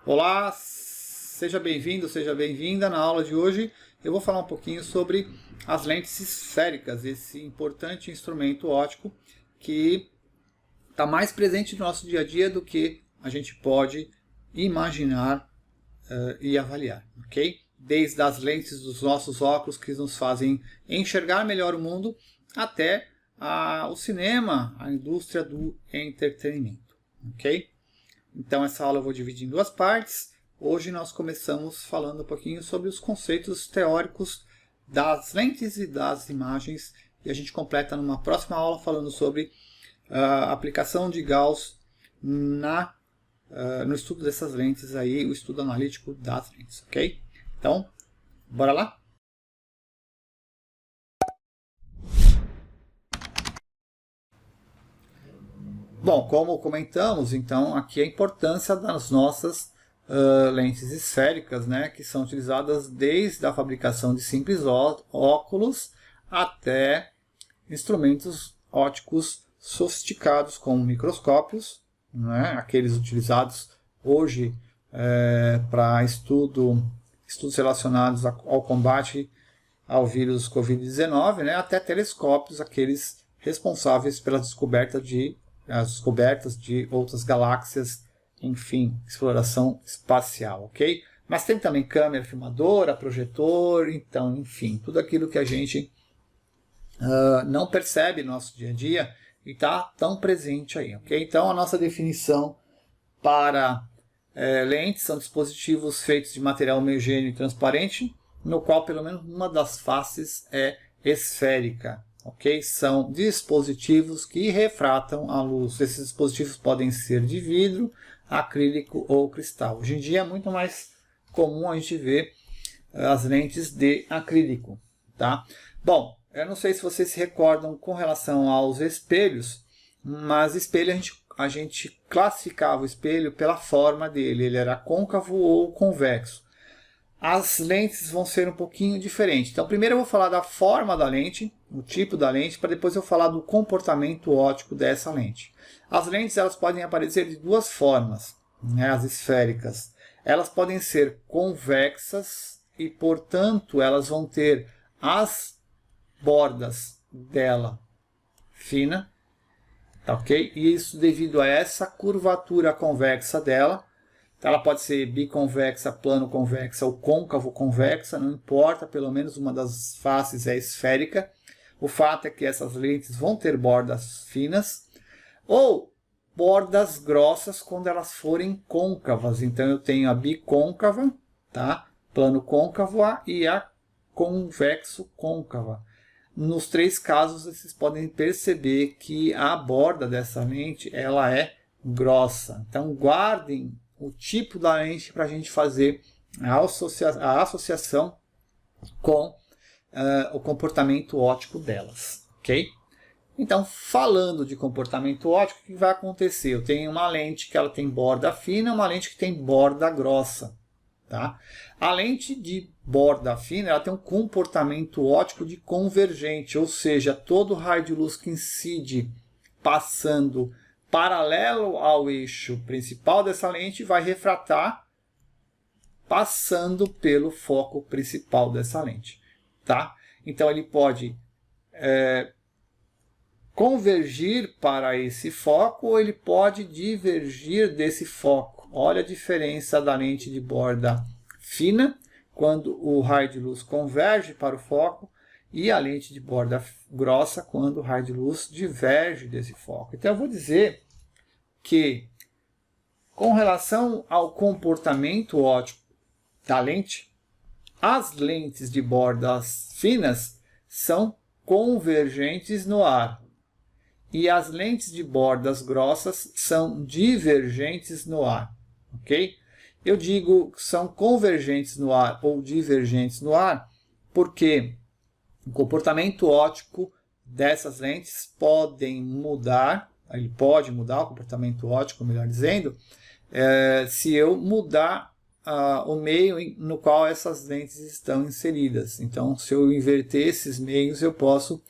Olá, seja bem-vindo, seja bem-vinda. Na aula de hoje eu vou falar um pouquinho sobre as lentes esféricas, esse importante instrumento óptico que está mais presente no nosso dia a dia do que a gente pode imaginar e avaliar, ok? Desde as lentes dos nossos óculos que nos fazem enxergar melhor o mundo até o cinema, a indústria do entretenimento, ok? Então essa aula eu vou dividir em duas partes. Hoje nós começamos falando um pouquinho sobre os conceitos teóricos das lentes e das imagens e a gente completa numa próxima aula falando sobre a aplicação de Gauss no estudo dessas lentes aí, o estudo analítico das lentes, ok? Então, bora lá? Bom, como comentamos, então, aqui a importância das nossas lentes esféricas, né, que são utilizadas desde a fabricação de simples óculos até instrumentos ópticos sofisticados como microscópios, né, aqueles utilizados hoje para estudos relacionados ao combate ao vírus Covid-19, né, até telescópios, aqueles responsáveis pela as descobertas de outras galáxias, enfim, exploração espacial, ok? Mas tem também câmera filmadora, projetor, então, enfim, tudo aquilo que a gente não percebe no nosso dia a dia e está tão presente aí, ok? Então, a nossa definição para lentes são dispositivos feitos de material homogêneo e transparente, no qual pelo menos uma das faces é esférica. Ok? São dispositivos que refratam a luz. Esses dispositivos podem ser de vidro, acrílico ou cristal. Hoje em dia é muito mais comum a gente ver as lentes de acrílico. Tá? Bom, eu não sei se vocês se recordam com relação aos espelhos, mas espelho a gente classificava o espelho pela forma dele. Ele era côncavo ou convexo. As lentes vão ser um pouquinho diferentes. Então, primeiro eu vou falar da forma da lente, o tipo da lente, para depois eu falar do comportamento óptico dessa lente. As lentes elas podem aparecer de duas formas, né, as esféricas. Elas podem ser convexas e, portanto, elas vão ter as bordas dela fina, tá ok? E isso devido a essa curvatura convexa dela. Ela pode ser biconvexa, plano-convexa ou côncavo-convexa, não importa, pelo menos uma das faces é esférica. O fato é que essas lentes vão ter bordas finas ou bordas grossas quando elas forem côncavas. Então eu tenho a bicôncava, tá? Plano-côncavo e a convexo-côncava. Nos três casos vocês podem perceber que a borda dessa lente ela é grossa. Então guardem o tipo da lente para a gente fazer a associação com o comportamento óptico delas, ok? Então, falando de comportamento óptico, o que vai acontecer? Eu tenho uma lente que ela tem borda fina e uma lente que tem borda grossa. Tá? A lente de borda fina ela tem um comportamento óptico de convergente, ou seja, todo raio de luz que incide passando paralelo ao eixo principal dessa lente vai refratar passando pelo foco principal dessa lente. Tá? Então ele pode convergir para esse foco ou ele pode divergir desse foco. Olha a diferença da lente de borda fina, quando o raio de luz converge para o foco, e a lente de borda grossa, quando o raio de luz diverge desse foco. Então eu vou dizer que, com relação ao comportamento óptico da lente, as lentes de bordas finas são convergentes no ar e as lentes de bordas grossas são divergentes no ar, ok? Eu digo que são convergentes no ar ou divergentes no ar porque o comportamento óptico dessas lentes podem mudar, ele pode mudar o comportamento óptico, melhor dizendo, se eu mudar o meio no qual essas lentes estão inseridas. Então, se eu inverter esses meios, eu posso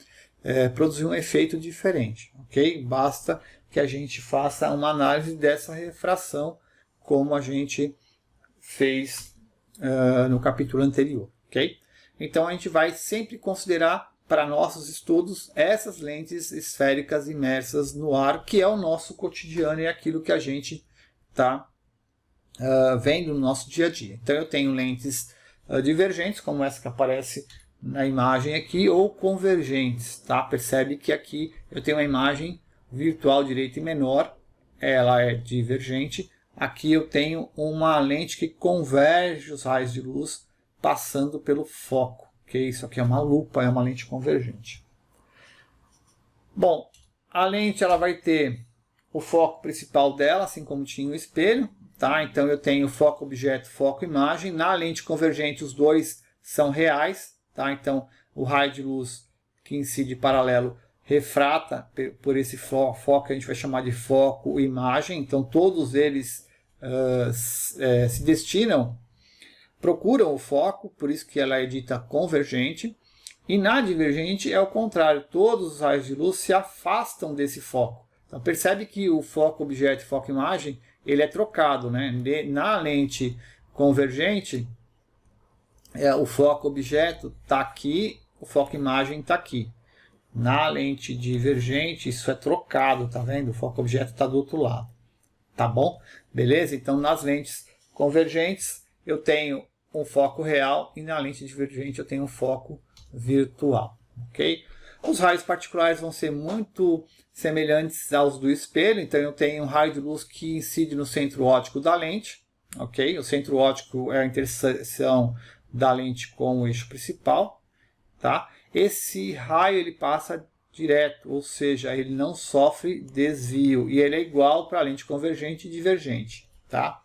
produzir um efeito diferente, ok? Basta que a gente faça uma análise dessa refração, como a gente fez no capítulo anterior, ok? Então a gente vai sempre considerar para nossos estudos essas lentes esféricas imersas no ar, que é o nosso cotidiano e aquilo que a gente está vendo no nosso dia a dia. Então eu tenho lentes divergentes, como essa que aparece na imagem aqui, ou convergentes, tá? Percebe que aqui eu tenho uma imagem virtual direita e menor, ela é divergente. Aqui eu tenho uma lente que converge os raios de luz passando pelo foco, ok? Isso aqui é uma lupa, é uma lente convergente. Bom, a lente ela vai ter o foco principal dela, assim como tinha o espelho, tá? Então eu tenho foco objeto, foco imagem. Na lente convergente os dois são reais, tá? Então o raio de luz que incide paralelo refrata por esse foco que a gente vai chamar de foco imagem. Então todos eles se destinam, procuram o foco, por isso que ela é dita convergente. E na divergente é o contrário, todos os raios de luz se afastam desse foco. Então percebe que o foco objeto e foco imagem ele é trocado, né? Na lente convergente, o foco objeto está aqui, o foco imagem está aqui. Na lente divergente, isso é trocado, tá vendo? O foco objeto está do outro lado. Tá bom? Beleza? Então, nas lentes convergentes, eu tenho um foco real e na lente divergente eu tenho um foco virtual. Ok? Os raios particulares vão ser muito semelhantes aos do espelho. Então, eu tenho um raio de luz que incide no centro óptico da lente. Ok? O centro óptico é a interseção da lente com o eixo principal. Tá? Esse raio ele passa direto, ou seja, ele não sofre desvio e ele é igual para a lente convergente e divergente. Tá?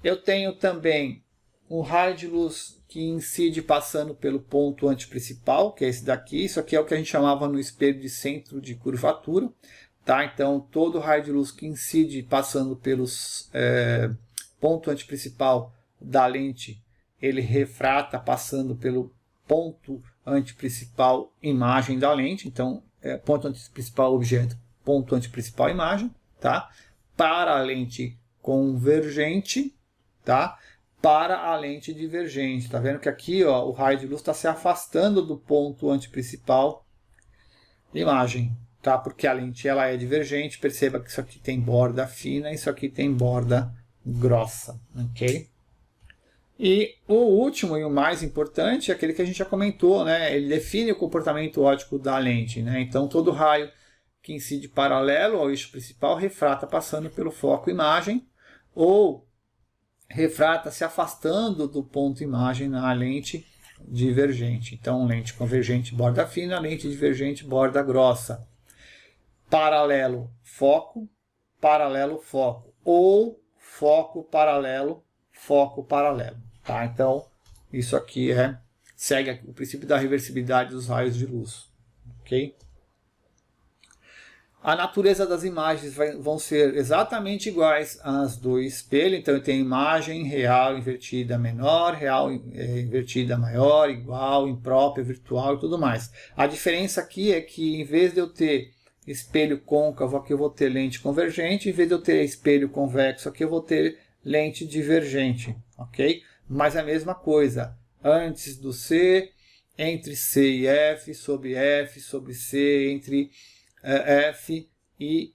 Eu tenho também um raio de luz que incide passando pelo ponto antiprincipal, que é esse daqui. Isso aqui é o que a gente chamava no espelho de centro de curvatura. Tá? Então, todo raio de luz que incide passando pelo ponto antiprincipal da lente, ele refrata passando pelo ponto antiprincipal imagem da lente. Então, ponto antiprincipal objeto, ponto antiprincipal imagem. Tá? Para a lente convergente, tá? Para a lente divergente. Tá vendo que aqui ó, o raio de luz está se afastando do ponto antiprincipal imagem, tá? Porque a lente ela é divergente. Perceba que isso aqui tem borda fina e isso aqui tem borda grossa, ok? E o último e o mais importante é aquele que a gente já comentou, né? Ele define o comportamento óptico da lente, né? Então todo raio que incide paralelo ao eixo principal refrata passando pelo foco imagem ou refrata se afastando do ponto imagem na lente divergente. Então, lente convergente, borda fina, lente divergente, borda grossa. Paralelo, foco, ou foco, paralelo, foco, paralelo. Tá? Então, isso aqui segue o princípio da reversibilidade dos raios de luz. Ok? A natureza das imagens vão ser exatamente iguais às do espelho. Então, eu tenho imagem real invertida menor, real invertida maior, igual, imprópria, virtual e tudo mais. A diferença aqui é que, em vez de eu ter espelho côncavo, aqui eu vou ter lente convergente. Em vez de eu ter espelho convexo, aqui eu vou ter lente divergente. Ok? Mas é a mesma coisa. Antes do C, entre C e F, sobre C, entre F e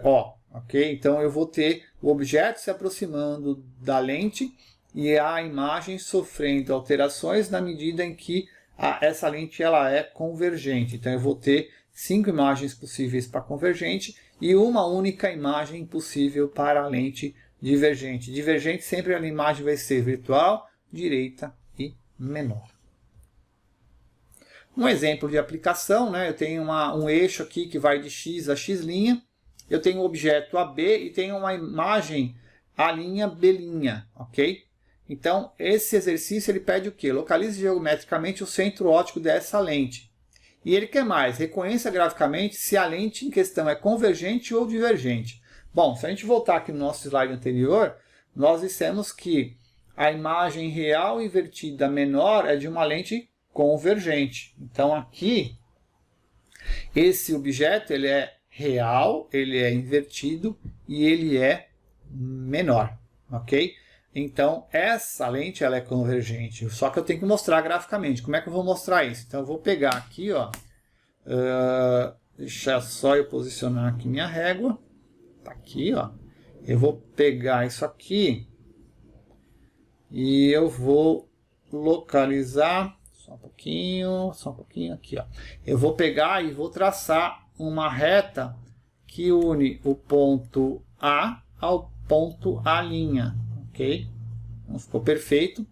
O, ok? Então eu vou ter o objeto se aproximando da lente e a imagem sofrendo alterações na medida em que essa lente ela é convergente. Então eu vou ter 5 imagens possíveis para convergente e uma única imagem possível para a lente divergente. Divergente sempre a imagem vai ser virtual, direita e menor. Um exemplo de aplicação, né? Eu tenho um eixo aqui que vai de X a X', eu tenho um objeto AB e tenho uma imagem A', B', ok? Então, esse exercício ele pede o quê? Localize geometricamente o centro óptico dessa lente. E ele quer mais, reconheça graficamente se a lente em questão é convergente ou divergente. Bom, se a gente voltar aqui no nosso slide anterior, nós dissemos que a imagem real invertida menor é de uma lente convergente. Então aqui, esse objeto ele é real, ele é invertido e ele é menor, ok? Então, essa lente ela é convergente, só que eu tenho que mostrar graficamente. Como é que eu vou mostrar isso? Então, eu vou pegar aqui, ó, deixar só eu posicionar aqui minha régua. Tá aqui, ó. Eu vou pegar isso aqui e eu vou localizar, só um pouquinho aqui, ó. Eu vou pegar e vou traçar uma reta que une o ponto A ao ponto A', ok? Não ficou perfeito,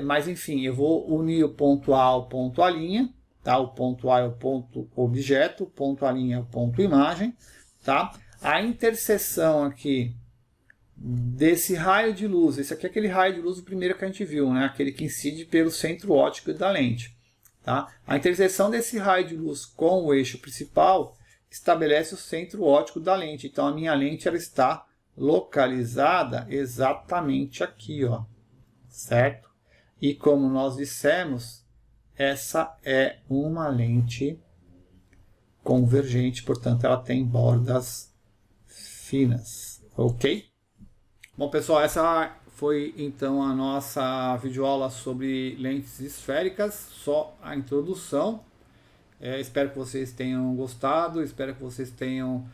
mas enfim, eu vou unir o ponto A ao ponto A', tá? O ponto A é o ponto objeto, o ponto A' é o ponto imagem, tá? A interseção aqui desse raio de luz, esse aqui é aquele raio de luz o primeiro que a gente viu, né? Aquele que incide pelo centro óptico da lente, tá? A interseção desse raio de luz com o eixo principal estabelece o centro óptico da lente. Então a minha lente ela está localizada exatamente aqui, ó, certo? E como nós dissemos, essa é uma lente convergente, portanto ela tem bordas finas, ok? Bom, pessoal, essa foi então a nossa videoaula sobre lentes esféricas, só a introdução. Espero que vocês tenham gostado, espero que vocês tenham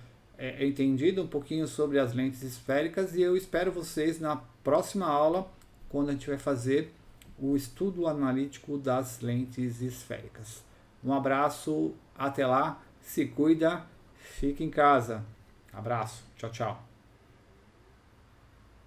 entendido um pouquinho sobre as lentes esféricas e eu espero vocês na próxima aula, quando a gente vai fazer o estudo analítico das lentes esféricas. Um abraço, até lá, se cuida, fique em casa. Abraço, tchau, tchau.